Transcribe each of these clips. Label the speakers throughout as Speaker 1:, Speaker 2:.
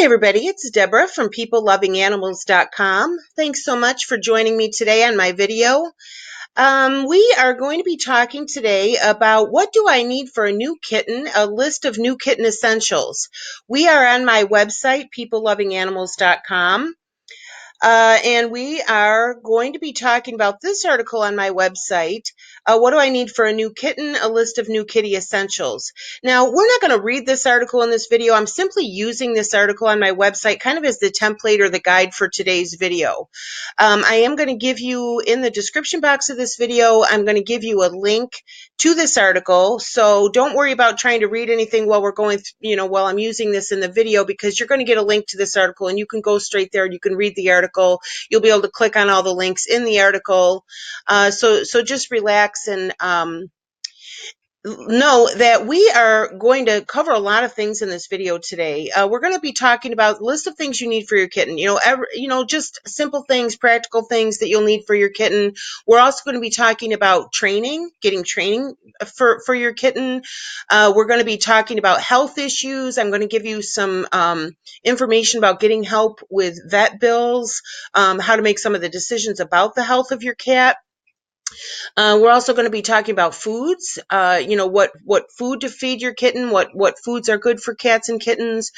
Speaker 1: Hi, everybody. It's Deborah from PeopleLovingAnimals.com. Thanks so much for joining me today on my video. We are going to be talking today about what do I need for a new kitten, a list of new kitten essentials. We are on my website, PeopleLovingAnimals.com. And we are going to be talking about this article on my website. What do I need for a new kitten? A list of new kitty essentials. Now, we're not going to read this article in this video. I'm simply using this article on my website kind of as the template or the guide for today's video. I am going to give you, in the description box of this video, I'm going to give you a link to this article. So don't worry about trying to read anything while we're going, while I'm using this in the video, because you're going to get a link to this article and you can go straight there and you can read the article. You'll be able to click on all the links in the article. So just relax and know that we are going to cover a lot of things in this video today. We're going to be talking about a list of things you need for your kitten. Just simple things, practical things that you'll need for your kitten. We're also going to be talking about training, getting training for your kitten. We're going to be talking about health issues. I'm going to give you some information about getting help with vet bills, how to make some of the decisions about the health of your cat. We're also going to be talking about foods, what food to feed your kitten, what foods are good for cats and kittens.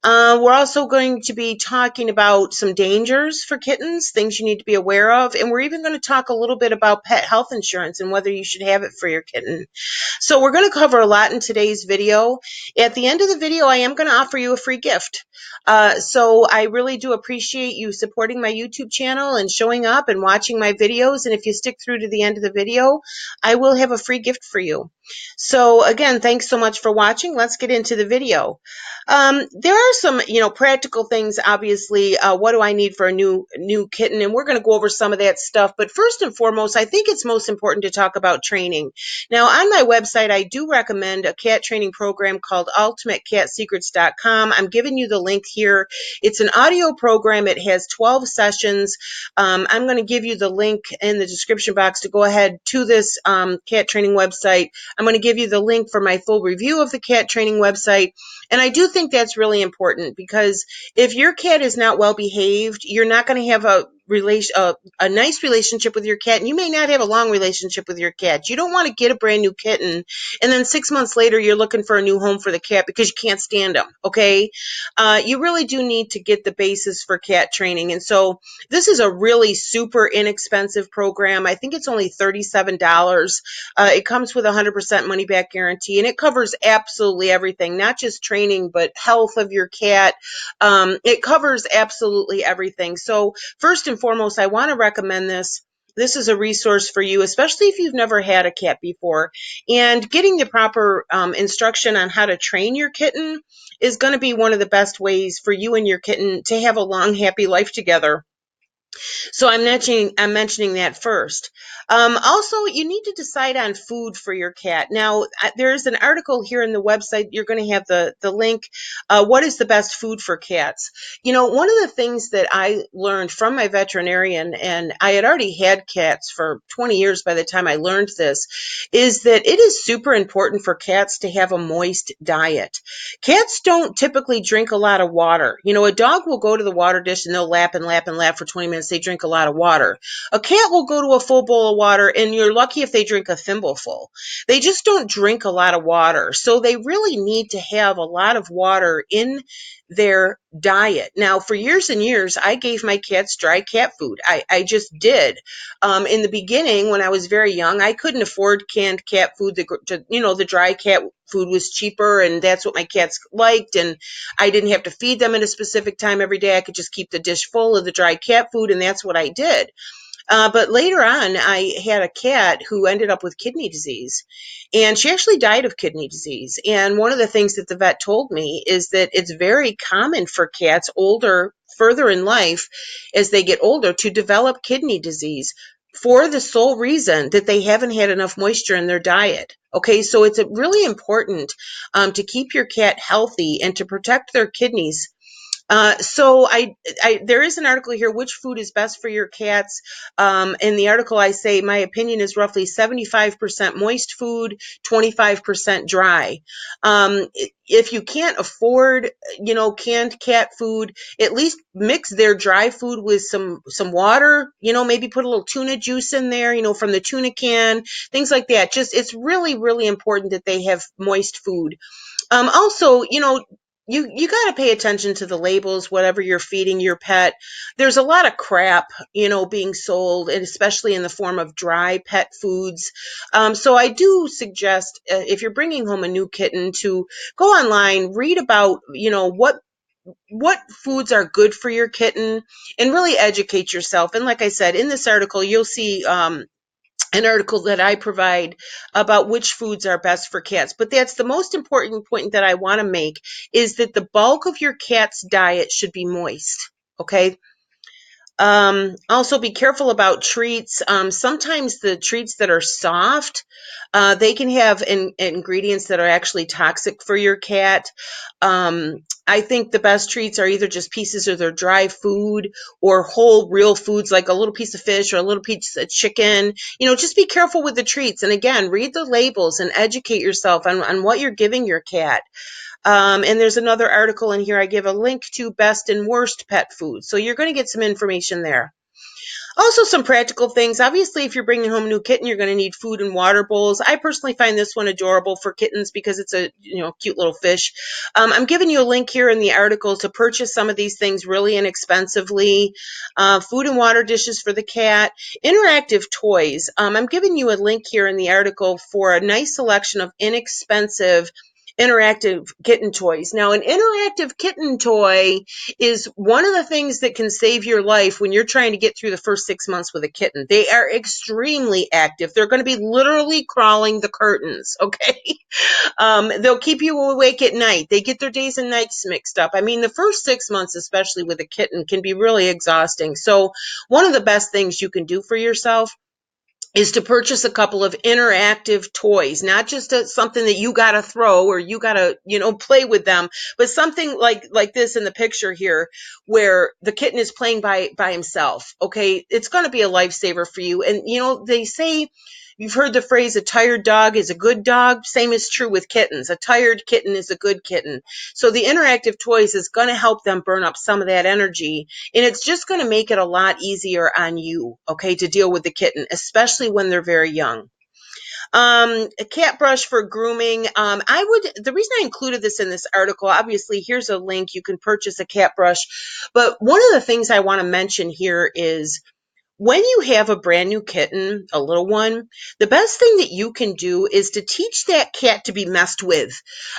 Speaker 1: We're also going to be talking about some dangers for kittens, things you need to be aware of, and we're even going to talk a little bit about pet health insurance and whether you should have it for your kitten. So we're going to cover a lot in today's video. At the end of the video, I am going to offer you a free gift. So I really do appreciate you supporting my YouTube channel and showing up and watching my videos. And if you stick through to the end of the video, I will have a free gift for you. So again, thanks so much for watching. Let's get into the video. There are some, practical things, obviously. What do I need for a new kitten? And we're going to go over some of that stuff. But first and foremost, I think it's most important to talk about training. Now, on my website, I do recommend a cat training program called ultimatecatSecrets.com. I'm giving you the link here. It's an audio program. It has 12 sessions. I'm going to give you the link in the description box to go ahead to this cat training website. I'm going to give you the link for my full review of the cat training website. And I do think that's really important, because if your cat is not well behaved, you're not going to have a nice relationship with your cat, and you may not have a long relationship with your cat. You don't want to get a brand new kitten and then 6 months later you're looking for a new home for the cat because you can't stand them. Okay, you really do need to get the basis for cat training, and so this is a really super inexpensive program. I think it's only $37. It comes with a 100% money back guarantee, and it covers absolutely everything, not just training, but health of your cat. It covers absolutely everything. So first and foremost, I want to recommend this. This is a resource for you, especially if you've never had a cat before. And getting the proper instruction on how to train your kitten is going to be one of the best ways for you and your kitten to have a long, happy life together. So I'm mentioning that first. Also, you need to decide on food for your cat. Now, there's an article here in the website. You're going to have the link. What is the best food for cats? One of the things that I learned from my veterinarian, and I had already had cats for 20 years by the time I learned this, is that it is super important for cats to have a moist diet. Cats don't typically drink a lot of water. A dog will go to the water dish and they'll lap and lap and lap for 20 minutes. They drink a lot of water. A cat will go to a full bowl of water, and you're lucky if they drink a thimbleful. They just don't drink a lot of water. So they really need to have a lot of water in their diet. Now, for years and years, I gave my cats dry cat food. I just did. In the beginning, when I was very young, I couldn't afford canned cat food. The dry cat food was cheaper, and that's what my cats liked, and I didn't have to feed them at a specific time every day. I could just keep the dish full of the dry cat food, and that's what I did. But later on, I had a cat who ended up with kidney disease, and she actually died of kidney disease. And one of the things that the vet told me is that it's very common for cats further in life, as they get older, to develop kidney disease for the sole reason that they haven't had enough moisture in their diet. Okay, so it's really important to keep your cat healthy and to protect their kidneys. There is an article here, which food is best for your cats. In the article, I say my opinion is roughly 75% moist food, 25% dry. If you can't afford, canned cat food, at least mix their dry food with some water. Maybe put a little tuna juice in there, from the tuna can, things like that. Just it's really, really important that they have moist food. Also, you got to pay attention to the labels, whatever you're feeding your pet. There's a lot of crap, being sold, and especially in the form of dry pet foods. So I do suggest, if you're bringing home a new kitten, to go online, read about, what foods are good for your kitten, and really educate yourself. And like I said, in this article, you'll see, an article that I provide about which foods are best for cats. But that's the most important point that I want to make, is that the bulk of your cat's diet should be moist. Okay. Also be careful about treats. Sometimes the treats that are soft, they can have ingredients that are actually toxic for your cat. I think the best treats are either just pieces of their dry food, or whole real foods like a little piece of fish or a little piece of chicken. Just be careful with the treats. And again, read the labels and educate yourself on what you're giving your cat. And there's another article in here. I give a link to best and worst pet food. So you're going to get some information there. Also, some practical things. Obviously, if you're bringing home a new kitten, you're going to need food and water bowls. I personally find this one adorable for kittens because it's a cute little fish. I'm giving you a link here in the article to purchase some of these things really inexpensively. Food and water dishes for the cat, interactive toys. I'm giving you a link here in the article for a nice selection of inexpensive interactive kitten toys. Now, an interactive kitten toy is one of the things that can save your life when you're trying to get through the first 6 months with a kitten. They are extremely active. They're going to be literally crawling the curtains, okay? They'll keep you awake at night. They get their days and nights mixed up. I mean, the first 6 months, especially with a kitten, can be really exhausting. So one of the best things you can do for yourself is to purchase a couple of interactive toys, not just something that you got to throw or you got to, play with them, but something like this in the picture here, where the kitten is playing by himself. Okay. It's going to be a lifesaver for you. And, they say, you've heard the phrase, a tired dog is a good dog. Same is true with kittens. A tired kitten is a good kitten. So the interactive toys is going to help them burn up some of that energy. And it's just going to make it a lot easier on you, okay, to deal with the kitten, especially when they're very young. A cat brush for grooming. The reason I included this in this article, obviously, here's a link. You can purchase a cat brush. But one of the things I want to mention here is, when you have a brand new kitten, a little one, the best thing that you can do is to teach that cat to be messed with.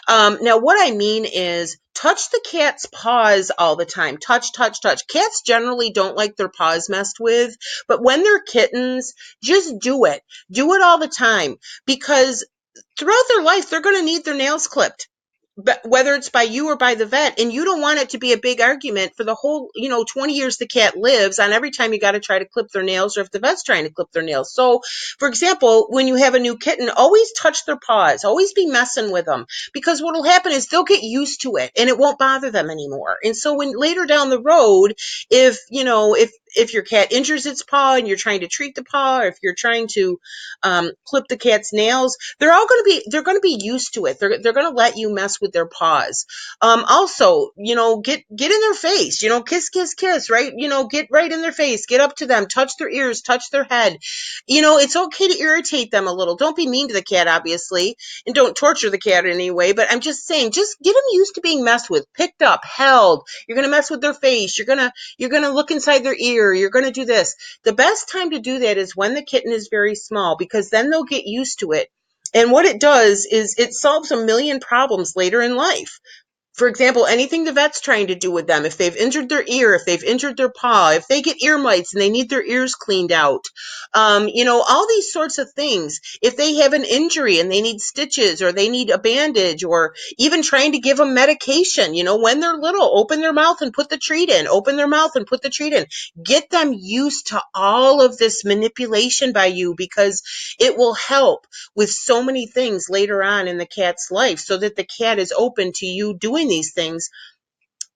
Speaker 1: Now, what I mean is, touch the cat's paws all the time. Touch, touch, touch. Cats generally don't like their paws messed with, but when they're kittens, just do it. Do it all the time, because throughout their life, they're going to need their nails clipped, but whether it's by you or by the vet, and you don't want it to be a big argument for the whole, 20 years the cat lives on every time you got to try to clip their nails, or if the vet's trying to clip their nails. So, for example, when you have a new kitten, always touch their paws, always be messing with them, because what will happen is they'll get used to it and it won't bother them anymore. And so when later down the road, if your cat injures its paw and you're trying to treat the paw, or if you're trying to clip the cat's nails, they're going to be used to it. They're going to let you mess with their paws. Also, get in their face, kiss, kiss, kiss, right? Get right in their face, get up to them, touch their ears, touch their head. It's okay to irritate them a little. Don't be mean to the cat, obviously, and don't torture the cat in any way. But I'm just saying, just get them used to being messed with, picked up, held. You're going to mess with their face. You're going to look inside their ear. You're going to do this. The best time to do that is when the kitten is very small, because then they'll get used to it. And what it does is it solves a million problems later in life. For example, anything the vet's trying to do with them, if they've injured their ear, if they've injured their paw, if they get ear mites and they need their ears cleaned out, all these sorts of things. If they have an injury and they need stitches, or they need a bandage, or even trying to give them medication, when they're little, open their mouth and put the treat in, open their mouth and put the treat in. Get them used to all of this manipulation by you, because it will help with so many things later on in the cat's life, so that the cat is open to you doing these things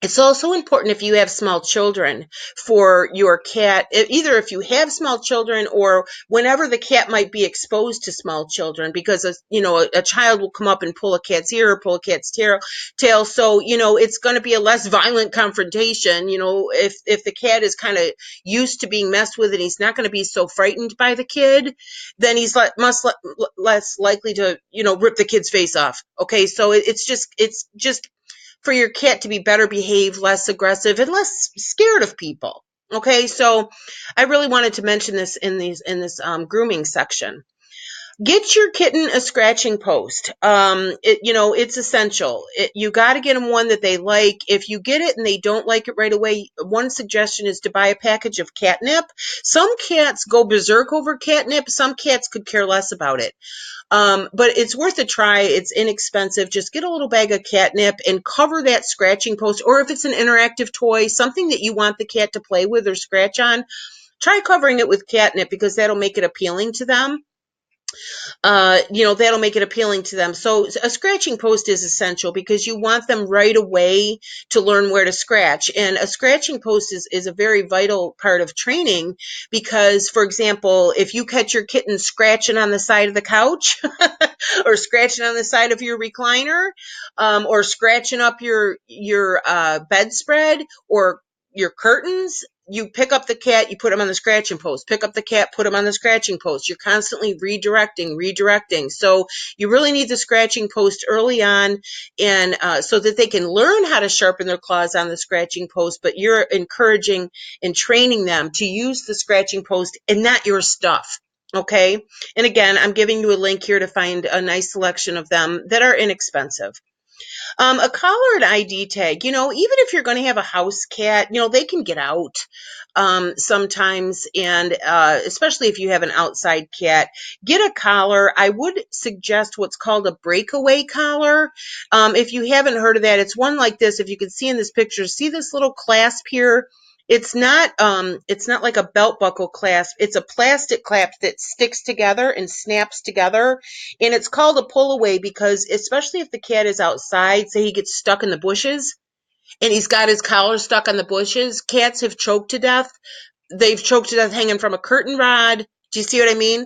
Speaker 1: It's also important if you have small children for your cat, either if you have small children or whenever the cat might be exposed to small children, because a child will come up and pull a cat's ear or pull a cat's tail. So, it's going to be a less violent confrontation. If the cat is kind of used to being messed with and he's not going to be so frightened by the kid, then he's less likely to, rip the kid's face off. Okay. So it's just for your cat to be better behaved, less aggressive, and less scared of people. Okay, so I really wanted to mention this in this grooming section. Get your kitten a scratching post. It's essential. You got to get them one that they like. If you get it and they don't like it right away, one suggestion is to buy a package of catnip. Some cats go berserk over catnip. Some cats could care less about it. But it's worth a try. It's inexpensive. Just get a little bag of catnip and cover that scratching post. Or if it's an interactive toy, something that you want the cat to play with or scratch on, try covering it with catnip because that'll make it appealing to them. That'll make it appealing to them. So a scratching post is essential because you want them right away to learn where to scratch. And a scratching post is a very vital part of training because, for example, if you catch your kitten scratching on the side of the couch or scratching on the side of your recliner, or scratching up your bedspread or your curtains, you pick up the cat, you put them on the scratching post, pick up the cat, put them on the scratching post. You're constantly redirecting. So you really need the scratching post early on, and so that they can learn how to sharpen their claws on the scratching post, but you're encouraging and training them to use the scratching post and not your stuff. Okay. And again, I'm giving you a link here to find a nice selection of them that are inexpensive. A collared ID tag, even if you're going to have a house cat, they can get out sometimes. And especially if you have an outside cat, get a collar. I would suggest what's called a breakaway collar. If you haven't heard of that, it's one like this. If you can see in this picture, see this little clasp here? It's not like a belt buckle clasp. It's a plastic clasp that sticks together and snaps together. And it's called a pull away because especially if the cat is outside, say he gets stuck in the bushes and he's got his collar stuck on the bushes, cats have choked to death. They've choked to death hanging from a curtain rod. Do you see what I mean?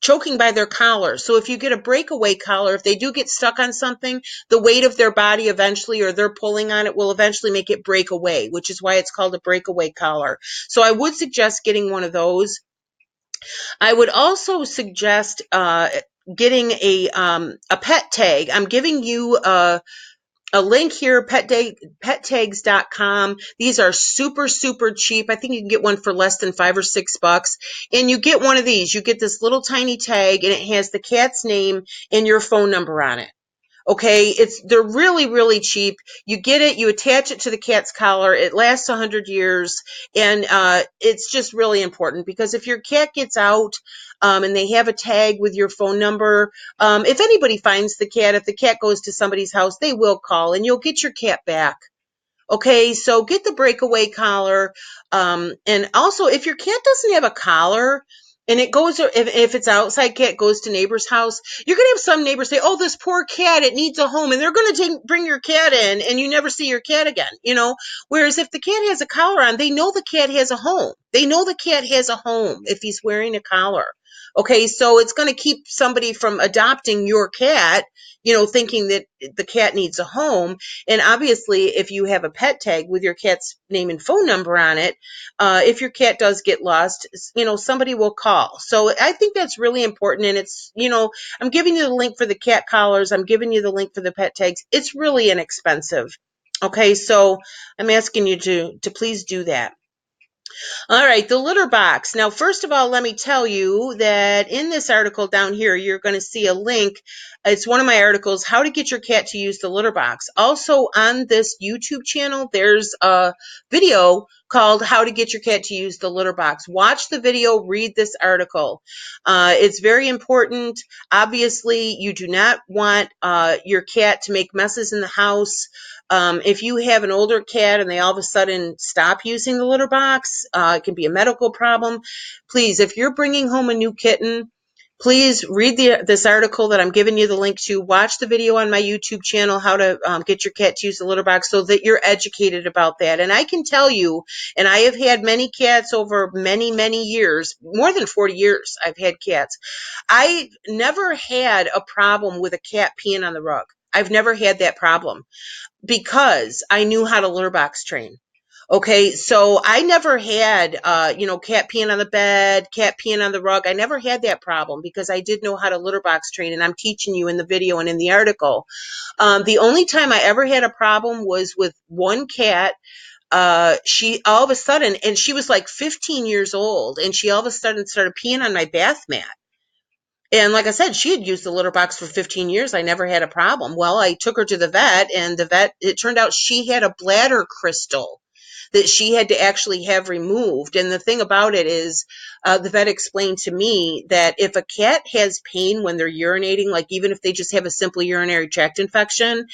Speaker 1: Choking by their collar. So if you get a breakaway collar, if they do get stuck on something, the weight of their body eventually, or they're pulling on it, will eventually make it break away, which is why it's called a breakaway collar. So I would suggest getting one of those. I would also suggest getting a pet tag. I'm giving you a link here, pettags.com. These are super, super cheap. I think you can get one for less than $5 or $6. And you get one of these. You get this little tiny tag, and it has the cat's name and your phone number on it. Okay, they're really, really cheap. You get it, you attach it to the cat's collar. It lasts 100 years, and it's just really important because if your cat gets out and they have a tag with your phone number, if anybody finds the cat, if the cat goes to somebody's house, they will call, and you'll get your cat back. Okay, so get the breakaway collar. And also, if your cat doesn't have a collar and it goes, if it's outside cat goes to neighbor's house, you're going to have some neighbors say, oh, this poor cat, it needs a home. And they're going to bring your cat in and you never see your cat again. Whereas if the cat has a collar on, they know the cat has a home. They know the cat has a home if he's wearing a collar. Okay, so it's going to keep somebody from adopting your cat, thinking that the cat needs a home. And obviously, if you have a pet tag with your cat's name and phone number on it, if your cat does get lost, somebody will call. So I think that's really important. And I'm giving you the link for the cat collars. I'm giving you the link for the pet tags. It's really inexpensive. Okay, so I'm asking you to please do that. All right, the litter box. Now, first of all, let me tell you that in this article down here, you're going to see a link. It's one of my articles, How to Get Your Cat to Use the Litter Box. Also on this YouTube channel, there's a video called How to Get Your Cat to Use the Litter Box. Watch the video, read this article. It's very important. Obviously, you do not want your cat to make messes in the house. If you have an older cat and they all of a sudden stop using the litter box, it can be a medical problem. Please, if you're bringing home a new kitten, Please read this article that I'm giving you the link to. Watch the video on my YouTube channel, how to get your cat to use the litter box, so that you're educated about that. And I can tell you, and I have had many cats over many, many years, more than 40 years I've had cats. I never had a problem with a cat peeing on the rug. I've never had that problem because I knew how to litter box train. Okay, so I never had, cat peeing on the bed, cat peeing on the rug. I never had that problem because I did know how to litter box train, and I'm teaching you in the video and in the article. The only time I ever had a problem was with one cat. She all of a sudden, and she was like 15 years old, and she all of a sudden started peeing on my bath mat. And like I said, she had used the litter box for 15 years. I never had a problem. Well, I took her to the vet, and it turned out she had a bladder crystal that she had to actually have removed. And the thing about it is, the vet explained to me that if a cat has pain when they're urinating, like even if they just have a simple urinary tract infection,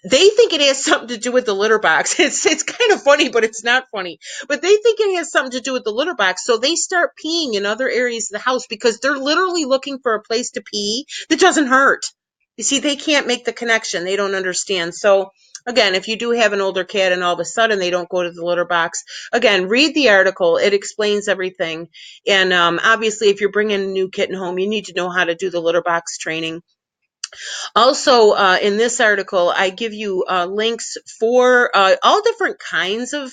Speaker 1: they think it has something to do with the litter box. It's kind of funny, but it's not funny. But they think it has something to do with the litter box. So they start peeing in other areas of the house because they're literally looking for a place to pee that doesn't hurt. You see, they can't make the connection. They don't understand. So again, if you do have an older cat and all of a sudden they don't go to the litter box, again, read the article. It explains everything. And obviously, if you're bringing a new kitten home, you need to know how to do the litter box training. Also, in this article, I give you links for all different kinds of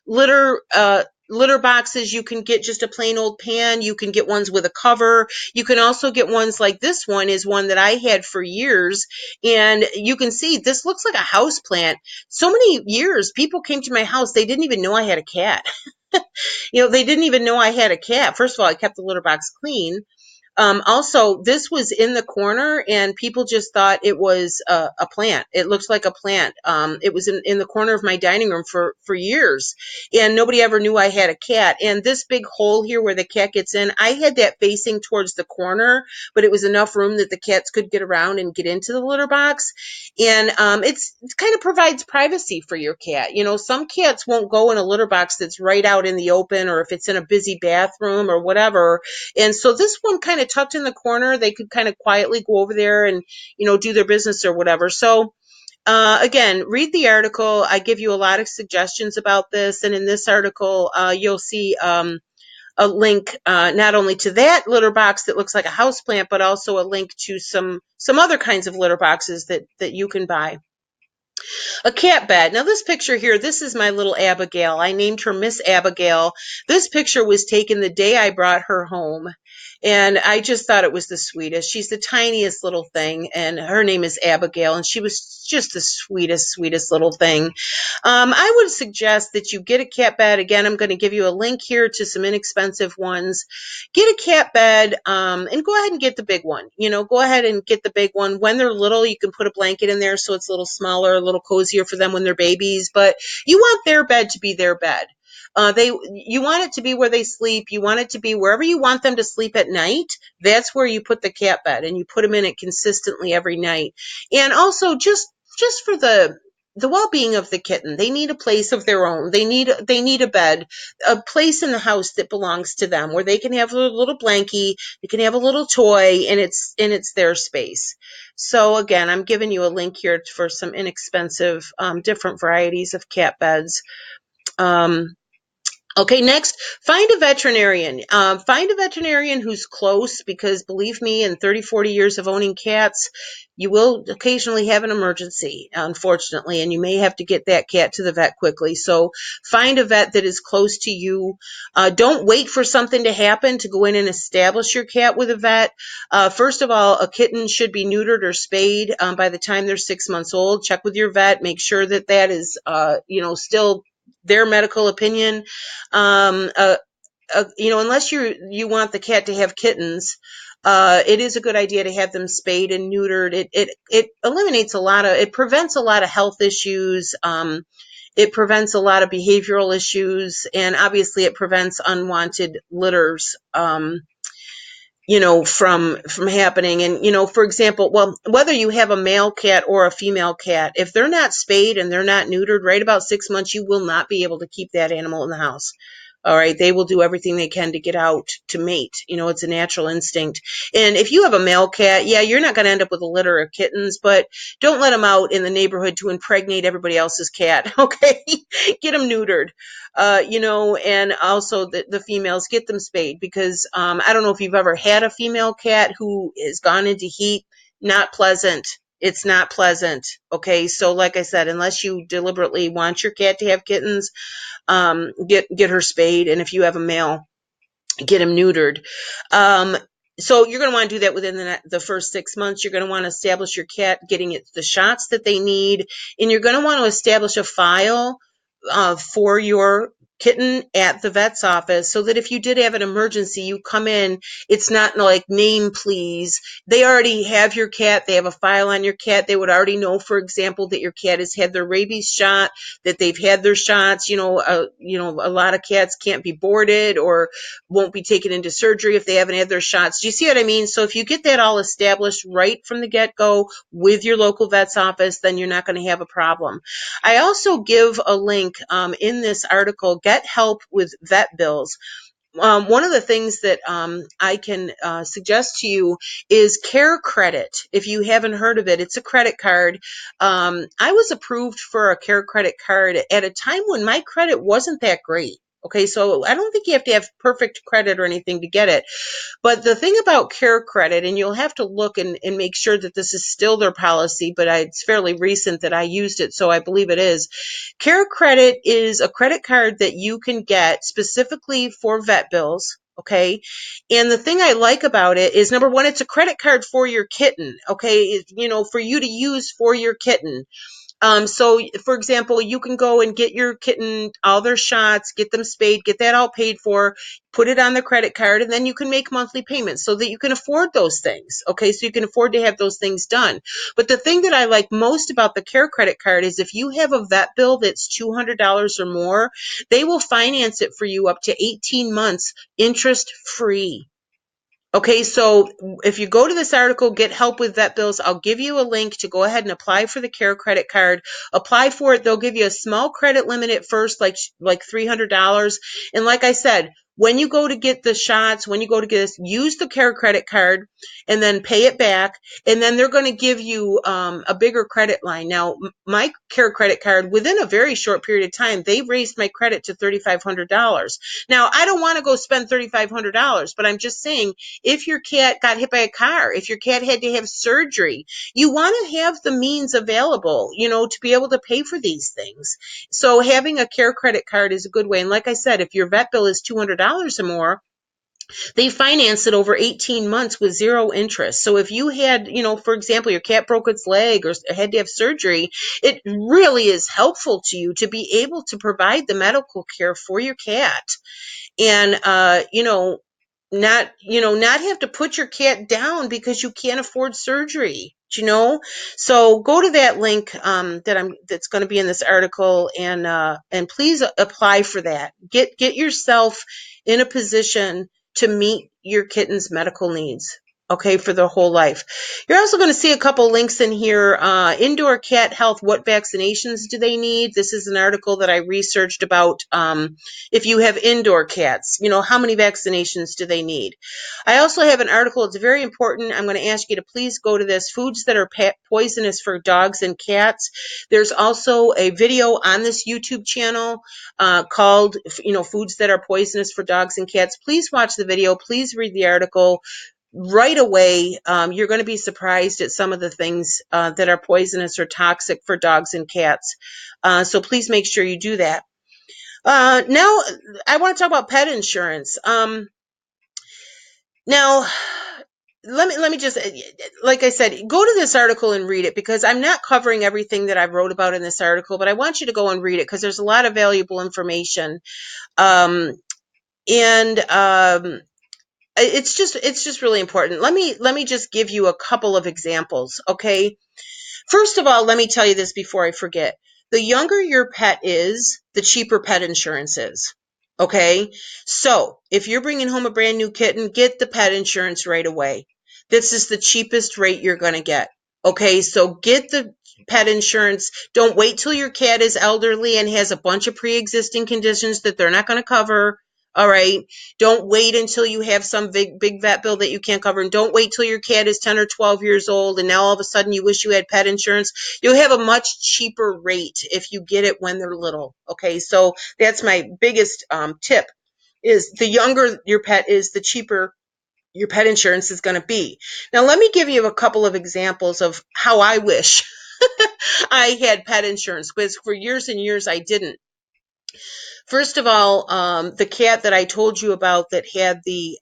Speaker 1: litter. Litter boxes. You can get just a plain old pan. You can get ones with a cover. You can also get ones like this one is one that I had for years. And you can see this looks like a house plant. So many years people came to my house. They didn't even know I had a cat. They didn't even know I had a cat. First of all, I kept the litter box clean. Also, this was in the corner, and people just thought it was a plant. It looks like a plant. It was in the corner of my dining room for years, and nobody ever knew I had a cat. And this big hole here where the cat gets in, I had that facing towards the corner, but it was enough room that the cats could get around and get into the litter box. And it kind of provides privacy for your cat. Some cats won't go in a litter box that's right out in the open, or if it's in a busy bathroom or whatever. And so this one kind of tucked in the corner, they could kind of quietly go over there and, do their business or whatever. So, again, read the article. I give you a lot of suggestions about this. And in this article, you'll see a link not only to that litter box that looks like a houseplant, but also a link to some other kinds of litter boxes that you can buy. A cat bed. Now this picture here, this is my little Abigail. I named her Miss Abigail. This picture was taken the day I brought her home. And I just thought it was the sweetest. She's the tiniest little thing, and her name is Abigail, and she was just the sweetest, sweetest little thing. I would suggest that you get a cat bed. Again, I'm going to give you a link here to some inexpensive ones. Get a cat bed, and go ahead and get the big one. Go ahead and get the big one. When they're little, you can put a blanket in there so it's a little smaller, a little cozier for them when they're babies, but you want their bed to be their bed. You want it to be where they sleep. You want it to be wherever you want them to sleep at night. That's where you put the cat bed, and you put them in it consistently every night. And also just for the well-being of the kitten, they need a place of their own. They need a bed, a place in the house that belongs to them, where they can have a little blankie, they can have a little toy, and it's their space. So again, I'm giving you a link here for some inexpensive, different varieties of cat beds. Okay, next, find a veterinarian. Find a veterinarian who's close, because believe me, in 30, 40 years of owning cats, you will occasionally have an emergency, unfortunately, and you may have to get that cat to the vet quickly. So find a vet that is close to you. Don't wait for something to happen to go in and establish your cat with a vet. First of all, a kitten should be neutered or spayed by the time they're 6 months old. Check with your vet. Make sure that is, still their medical opinion. Unless you want the cat to have kittens, it is a good idea to have them spayed and neutered. It eliminates it prevents a lot of health issues. It prevents a lot of behavioral issues, and obviously it prevents unwanted litters. From happening. And, for example, well, whether you have a male cat or a female cat, if they're not spayed and they're not neutered, right about 6 months, you will not be able to keep that animal in the house. All right, they will do everything they can to get out to mate. You know, it's a natural instinct. And if you have a male cat, yeah, you're not going to end up with a litter of kittens, but don't let them out in the neighborhood to impregnate everybody else's cat. Okay, get them neutered. You know, and also the females, get them spayed, because I don't know if you've ever had a female cat who has gone into heat. Not pleasant. It's not pleasant. Okay, so like I said, unless you deliberately want your cat to have kittens, get her spayed, and if you have a male, get him neutered. Um, so you're going to want to do that within the first 6 months. You're going to want to establish your cat getting it the shots that they need, and you're going to want to establish a file for your kitten at the vet's office, so that if you did have an emergency, you come in, it's not like name please. They already have your cat. They have a file on your cat. They would already know, for example, that your cat has had their rabies shot, that they've had their shots. You know, a lot of cats can't be boarded or won't be taken into surgery if they haven't had their shots. Do you see what I mean? So if you get that all established right from the get-go with your local vet's office, then you're not going to have a problem. I also give a link in this article, Get Help with Vet Bills. One of the things that I can suggest to you is Care Credit. If you haven't heard of it, it's a credit card. I was approved for a Care Credit card at a time when my credit wasn't that great. Okay, so I don't think you have to have perfect credit or anything to get it. But the thing about Care Credit, and you'll have to look and make sure that this is still their policy, but it's fairly recent that I used it, so I believe it is. Care Credit is a credit card that you can get specifically for vet bills. Okay. And the thing I like about it is, number one, it's a credit card for your kitten. Okay. You know, for you to use for your kitten. So for example, you can go and get your kitten all their shots, get them spayed, get that all paid for, put it on the credit card, and then you can make monthly payments so that you can afford those things. Okay, so you can afford to have those things done. But the thing that I like most about the Care Credit card is if you have a vet bill that's $200 or more, they will finance it for you up to 18 months interest free. Okay, so if you go to this article, Get Help with Vet Bills, I'll give you a link to go ahead and apply for the Care Credit card. Apply for it. They'll give you a small credit limit at first, like $300. And like I said, when you go to get the shots, when you go to get this, use the Care Credit card and then pay it back. And then they're going to give you a bigger credit line. Now, my Care Credit card, within a very short period of time, they raised my credit to $3,500. Now, I don't want to go spend $3,500, but I'm just saying, if your cat got hit by a car, if your cat had to have surgery, you want to have the means available, you know, to be able to pay for these things. So having a Care Credit card is a good way. And like I said, if your vet bill is $200 or more, they finance it over 18 months with zero interest. So if you had, you know, for example, your cat broke its leg or had to have surgery, it really is helpful to you to be able to provide the medical care for your cat. And not have to put your cat down because you can't afford surgery. So go to that link that's going to be in this article, and please apply for that. Get yourself in a position to meet your kitten's medical needs, okay, for their whole life. You're also going to see a couple links in here. Indoor cat health, what vaccinations do they need? This is an article that I researched about if you have indoor cats, how many vaccinations do they need? I also have an article, it's very important. I'm going to ask you to please go to this, foods that are poisonous for dogs and cats. There's also a video on this YouTube channel called, foods that are poisonous for dogs and cats. Please watch the video. Please read the article. Right away, you're going to be surprised at some of the things that are poisonous or toxic for dogs and cats. So please make sure you do that. Now, I want to talk about pet insurance. Now, let me just, like I said, go to this article and read it, because I'm not covering everything that I wrote about in this article, but I want you to go and read it because there's a lot of valuable information. It's just really important. Let me just give you a couple of examples, okay? First of all, let me tell you this before I forget. The younger your pet is, the cheaper pet insurance is. Okay? So, if you're bringing home a brand new kitten, get the pet insurance right away. This is the cheapest rate you're going to get. Okay? So, get the pet insurance. Don't wait till your cat is elderly and has a bunch of pre-existing conditions that they're not going to cover. All right. Don't wait until you have some big vet bill that you can't cover. And don't wait till your cat is 10 or 12 years old and now all of a sudden you wish you had pet insurance. You'll have a much cheaper rate if you get it when they're little. Okay. So that's my biggest tip is the younger your pet is, the cheaper your pet insurance is going to be. Now, let me give you a couple of examples of how I wish I had pet insurance, because for years and years I didn't. First of all, the cat that I told you about that had the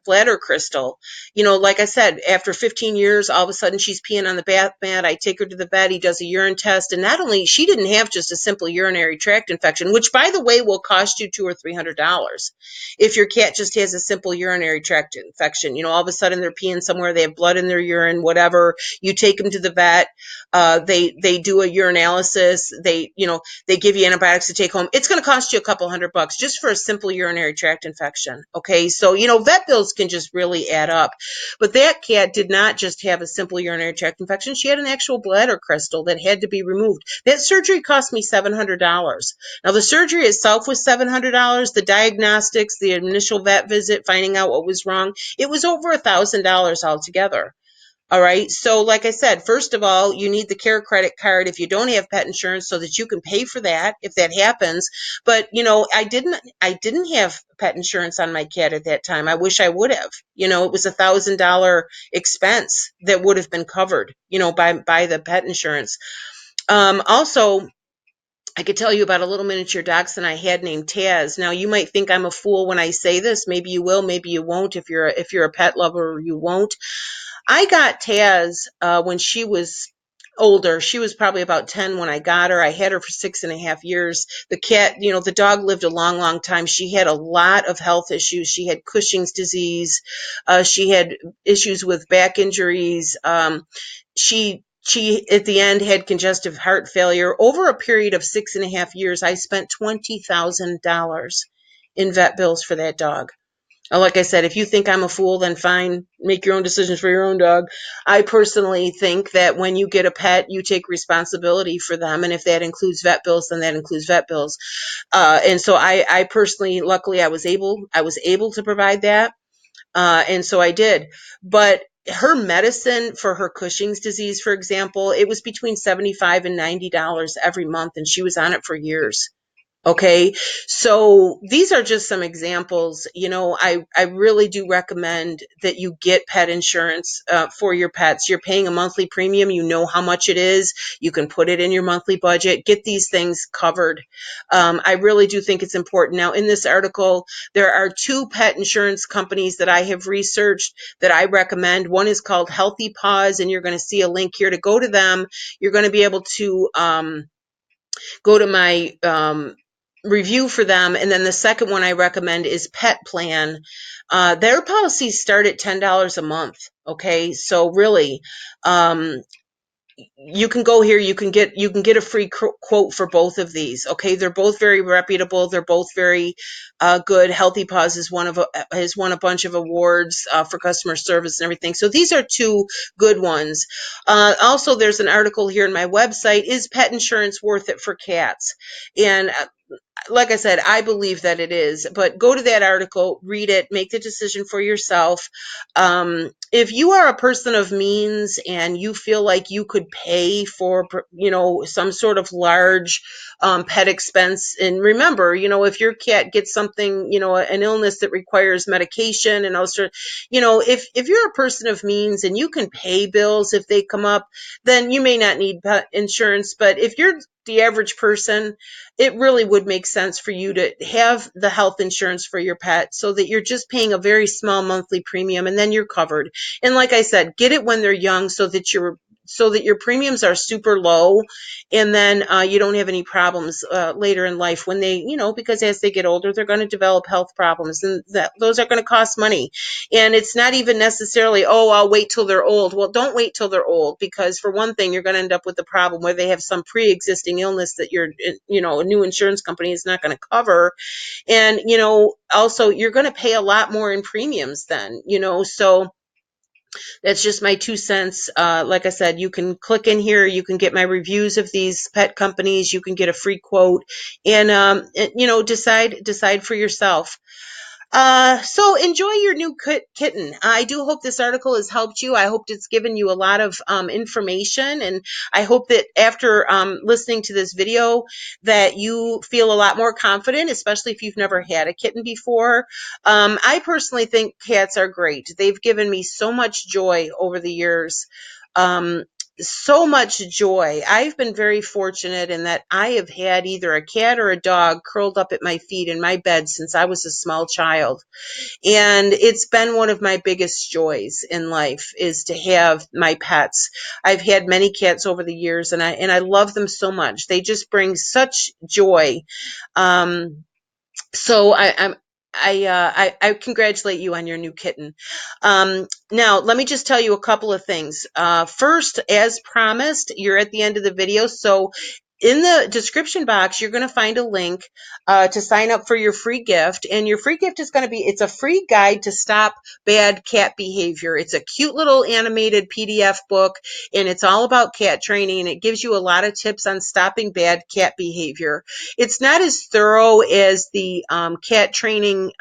Speaker 1: bladder crystal, like I said, after 15 years, all of a sudden she's peeing on the bath mat. I take her to the vet. He does a urine test, and not only she didn't have just a simple urinary tract infection, which by the way will cost you $200 or $300 if your cat just has a simple urinary tract infection. All of a sudden they're peeing somewhere, they have blood in their urine, whatever. You take them to the vet. They do a urinalysis. They give you antibiotics to take home. It's going to cost you a couple $100 just for a simple urinary tract infection. Okay. So, vet bills can just really add up. But that cat did not just have a simple urinary tract infection. She had an actual bladder crystal that had to be removed. That surgery cost me $700. Now, the surgery itself was $700. The diagnostics, the initial vet visit, finding out what was wrong, it was over $1,000 altogether. All right. So like I said, first of all, you need the care credit card if you don't have pet insurance so that you can pay for that if that happens. But, I didn't have pet insurance on my cat at that time. I wish I would have. It was $1,000 expense that would have been covered, by the pet insurance. Also, I could tell you about a little miniature dachshund I had named Taz. Now, you might think I'm a fool when I say this. Maybe you will, maybe you won't. If you're a pet lover, you won't. I got Taz when she was older. She was probably about 10 when I got her. I had her for 6.5 years. The cat, the dog lived a long, long time. She had a lot of health issues. She had Cushing's disease. She had issues with back injuries. She at the end had congestive heart failure. Over a period of 6.5 years, I spent $20,000 in vet bills for that dog. Like I said, if you think I'm a fool, then fine, make your own decisions for your own dog. I personally think that when you get a pet, you take responsibility for them. And if that includes vet bills, then that includes vet bills. And so I personally, luckily, I was able to provide that. And so I did. But her medicine for her Cushing's disease, for example, it was between $75 and $90 every month. And she was on it for years. Okay, so these are just some examples. I really do recommend that you get pet insurance for your pets. You're paying a monthly premium. You know how much it is. You can put it in your monthly budget. Get these things covered. I really do think it's important. Now, in this article, there are two pet insurance companies that I have researched that I recommend. One is called Healthy Paws, and you're going to see a link here to go to them. You're going to be able to go to my review for them. And then the second one I recommend is Pet Plan. Their policies start at $10 a month. Okay, so really, you can go here. You can get a free quote for both of these. Okay, they're both very reputable. They're both very good. Healthy Paws has won a bunch of awards for customer service and everything. So these are two good ones. Also, there's an article here on my website. Is pet insurance worth it for cats? And like I said, I believe that it is, but go to that article, read it, make the decision for yourself. If you are a person of means and you feel like you could pay for, some sort of large pet expense, and remember, if your cat gets something, an illness that requires medication and also, if you're a person of means and you can pay bills if they come up, then you may not need pet insurance. But if you're the average person, it really would make sense for you to have the health insurance for your pet so that you're just paying a very small monthly premium and then you're covered. And like I said, get it when they're young so that your premiums are super low, and then you don't have any problems later in life when they, because as they get older, they're going to develop health problems, and those are going to cost money. And it's not even necessarily, oh, I'll wait till they're old. Well, don't wait till they're old, because for one thing, you're going to end up with a problem where they have some pre-existing illness that a new insurance company is not going to cover. And, also you're going to pay a lot more in premiums then, so That's just my 2 cents. Like I said, you can click in here. You can get my reviews of these pet companies. You can get a free quote, and decide for yourself. So enjoy your new kitten. I do hope this article has helped you. I hope it's given you a lot of information, and I hope that after listening to this video that you feel a lot more confident, especially if you've never had a kitten before. I personally think cats are great. They've given me so much joy over the years. Um, so much joy. I've been very fortunate in that I have had either a cat or a dog curled up at my feet in my bed since I was a small child. And it's been one of my biggest joys in life is to have my pets. I've had many cats over the years, and I love them so much. They just bring such joy. Um, so I congratulate you on your new kitten. Now, let me just tell you a couple of things. First, as promised, you're at the end of the video, so in the description box, you're going to find a link to sign up for your free gift, and your free gift is going to be, it's a free guide to stop bad cat behavior. It's a cute little animated PDF book, and it's all about cat training, and it gives you a lot of tips on stopping bad cat behavior. It's not as thorough as the cat training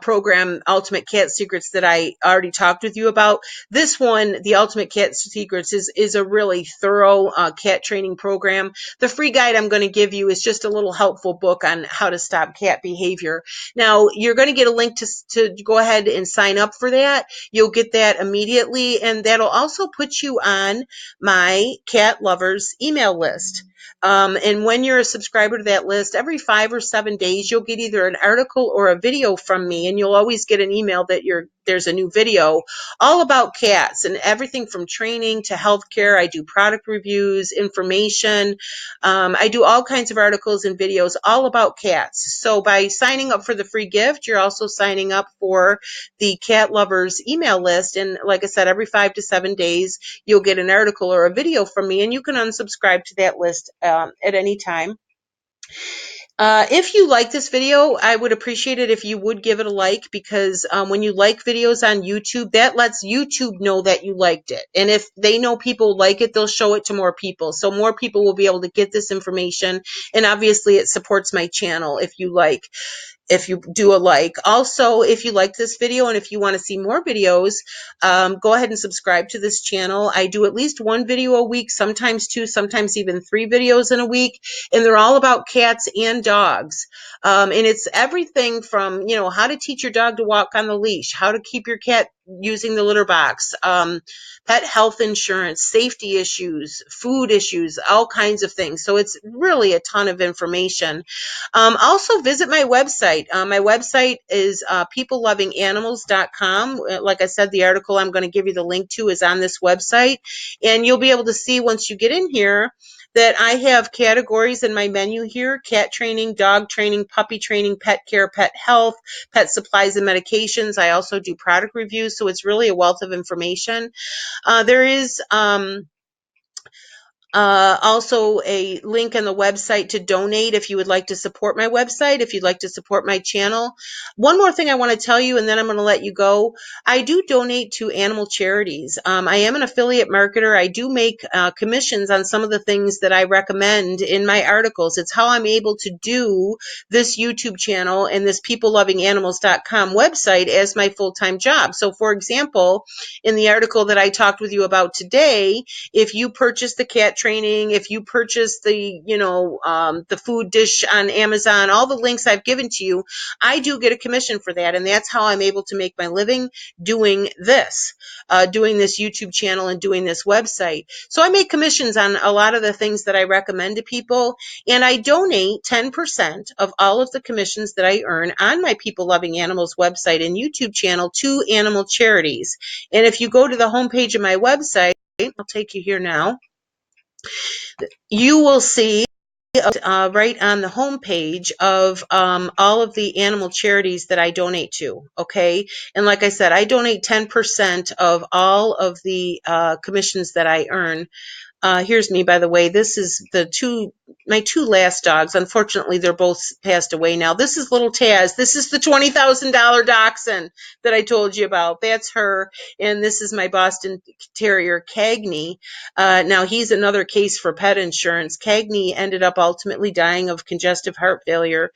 Speaker 1: program, Ultimate Cat Secrets, that I already talked with you about. This one, the Ultimate Cat Secrets, is a really thorough cat training program. The free guide I'm going to give you is just a little helpful book on how to stop cat behavior. Now, you're going to get a link to go ahead and sign up for that. You'll get that immediately, and that'll also put you on my cat lovers email list. And when you're a subscriber to that list, every 5 or 7 days, you'll get either an article or a video from me, and you'll always get an email that there's a new video all about cats and everything from training to healthcare. I do product reviews, information. I do all kinds of articles and videos all about cats. So by signing up for the free gift, you're also signing up for the cat lovers email list. And like I said, every 5 to 7 days, you'll get an article or a video from me, and you can unsubscribe to that list at any time. If you like this video, I would appreciate it if you would give it a like, because when you like videos on YouTube, that lets YouTube know that you liked it. And if they know people like it, they'll show it to more people. So more people will be able to get this information. And obviously it supports my channel if you do a like. Also, if you like this video and if you want to see more videos, go ahead and subscribe to this channel. I do at least one video a week, sometimes two, sometimes even 3 videos in a week, and they're all about cats and dogs. And it's everything from, how to teach your dog to walk on the leash, how to keep your cat using the litter box, pet health insurance, safety issues, food issues, all kinds of things. So it's really a ton of information. Also visit my website. My website is peoplelovinganimals.com. Like I said, the article I'm going to give you the link to is on this website. And you'll be able to see once you get in here that I have categories in my menu here: cat training, dog training, puppy training, pet care, pet health, pet supplies and medications. I also do product reviews, so it's really a wealth of information. There is also a link on the website to donate if you would like to support my website, if you'd like to support my channel. One more thing I want to tell you, and then I'm going to let you go. I do donate to animal charities. I am an affiliate marketer. I do make commissions on some of the things that I recommend in my articles. It's how I'm able to do this YouTube channel and this peoplelovinganimals.com website as my full-time job. So for example, in the article that I talked with you about today, if you purchase the cat training, if you purchase the food dish on Amazon, all the links I've given to you, I do get a commission for that. And that's how I'm able to make my living doing this YouTube channel and doing this website. So I make commissions on a lot of the things that I recommend to people. And I donate 10% of all of the commissions that I earn on my People Loving Animals website and YouTube channel to animal charities. And if you go to the homepage of my website, I'll take you here now. You will see right on the home page of all of the animal charities that I donate to. Okay, and like I said, I donate 10% of all of the commissions that I earn. Here's me, by the way. This is the two my two last dogs. Unfortunately, they're both passed away now. This is little Taz. This is the $20,000 dachshund that I told you about. That's her. And this is my Boston Terrier, Cagney. Now, he's another case for pet insurance. Cagney ended up ultimately dying of congestive heart failure.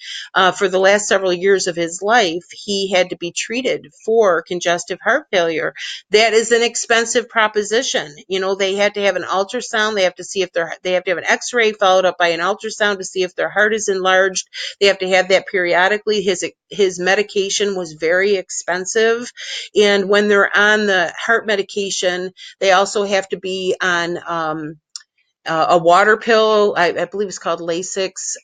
Speaker 1: For the last several years of his life, he had to be treated for congestive heart failure. That is an expensive proposition. You know, they had to have an ultrasound. They have to see if they have to have an x-ray followed up by an ultrasound to see if their heart is enlarged. They have to have that periodically. His medication was very expensive. And when they're on the heart medication, they also have to be on a water pill. I believe it's called Lasix.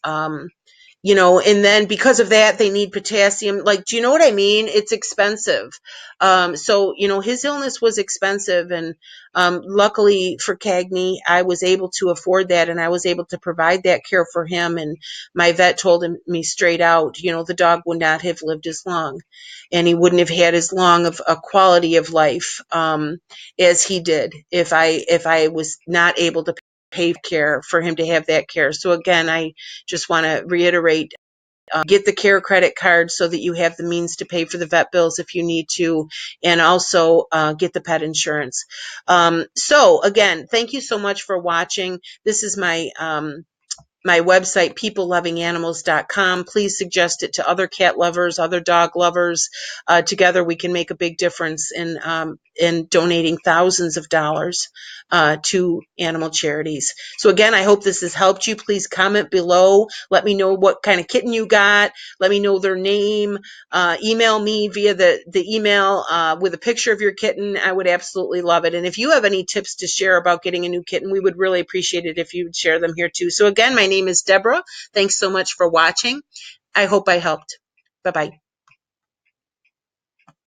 Speaker 1: You know, and then because of that, they need potassium. Like, do you know what I mean? It's expensive. So, you know, his illness was expensive. And luckily for Cagney, I was able to afford that, and I was able to provide that care for him. And my vet told me straight out, you know, the dog would not have lived as long, and he wouldn't have had as long of a quality of life as he did if I was not able to pay care for him to have that care. So again, I just want to reiterate, get the care credit card so that you have the means to pay for the vet bills if you need to, and also get the pet insurance. So again, thank you so much for watching. This is my website, peoplelovinganimals.com. Please suggest it to other cat lovers, other dog lovers. Together, we can make a big difference in donating thousands of dollars to animal charities. So again, I hope this has helped you. Please comment below. Let me know what kind of kitten you got. Let me know their name. Email me via the email with a picture of your kitten. I would absolutely love it. And if you have any tips to share about getting a new kitten, we would really appreciate it if you would share them here too. So again, my name is Deborah. Thanks so much for watching. I hope I helped. Bye-bye.